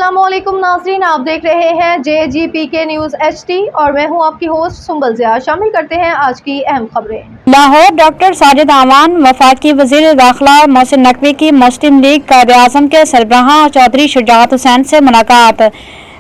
अस्सलाम वालेकुम नाज़रीन, आप देख रहे हैं JGPK न्यूज़ HD और मैं हूं आपकी होस्ट सुंबल ज़िया। शामिल करते हैं आज की अहम खबरें। लाहौर डॉक्टर साजिद आवान वफाकी वज़ीर दाखिला मोहसिन नकवी की मुस्लिम लीग कायद-ए-आज़म के सरबराह चौधरी शुजाअत हुसैन से मुलाकात।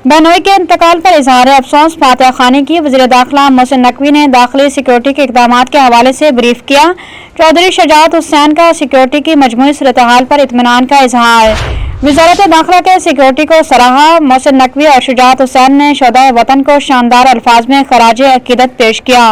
बहनोई के इंतकाल पर इजहार अफसोस फातिहा खानी की वज़ीर दाखिला मोहसिन नकवी ने दाखिली सिक्योरिटी के इक़दामात के हवाले से ब्रीफ किया। चौधरी शुजाअत हुसैन का सिक्योरिटी की मजमूई सूरत हाल पर इत्मीनान का इजहार। वज़ारत दाखिला के सिक्योरिटी को सराहा। मोहसिन नकवी और शुजाअत हुसैन ने शोहदाए वतन को शानदार अल्फाज में खराजे अकीदत पेश किया।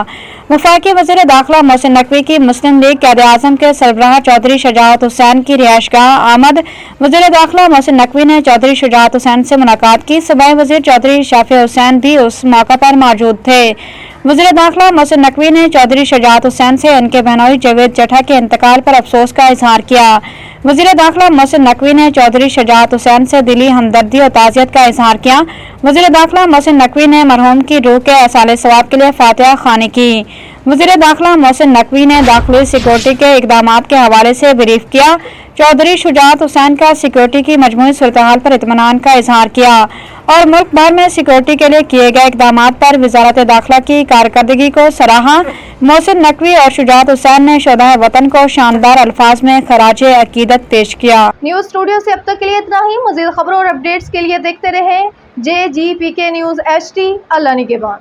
वफाकी वज़ीर दाखिला मोहसिन नकवी की मुस्लिम लीग कायद-ए-आज़म के सरबराह चौधरी शुजाअत हुसैन की रिहाइशगाह आमद। वज़ीर दाखिला मोहसिन नकवी ने चौधरी शुजाअत हुसैन से मुलाकात की। सूबाई वज़ीर चौधरी शाफी हुसैन भी उस मौका पर मौजूद थे। वज़ीर दाखिला मोहसिन नकवी ने चौधरी शुजाअत हुसैन से उनके बहनोई जावेद चट्टा के इंतकाल पर अफसोस का इजहार किया। वज़ीर दाखिला मोहसिन नकवी ने चौधरी शुजाअत हुसैन से दिली हमदर्दी और ताज़ियत का इजहार किया। वज़ीर दाखिला मोहसिन नकवी ने मरहूम की रूह के असाले सवाब के लिए फातिहा खानी की। वज़ीर दाखिला मोहसिन नकवी ने दाखिली सिक्योरिटी के इक़दामात के हवाले से ब्रीफ किया। चौधरी शुजाअत हुसैन का सिक्योरिटी की मजमूई सूरत हाल पर इत्मीनान का इजहार किया और मुल्क भर में सिक्योरिटी के लिए किए गए इक़दामात पर वज़ारत दाखिला की कारकर्दगी को सराहा। मोहसिन नकवी और शुजाअत हुसैन ने शोहदाए वतन को शानदार अल्फाज में खराजे अकीदत पेश किया। न्यूज़ स्टूडियो से अब तक के लिए इतना ही। मज़ीद खबरों और अपडेट्स के लिए देखते रहें JGPK न्यूज़ HD। अल्लाह निगहबान।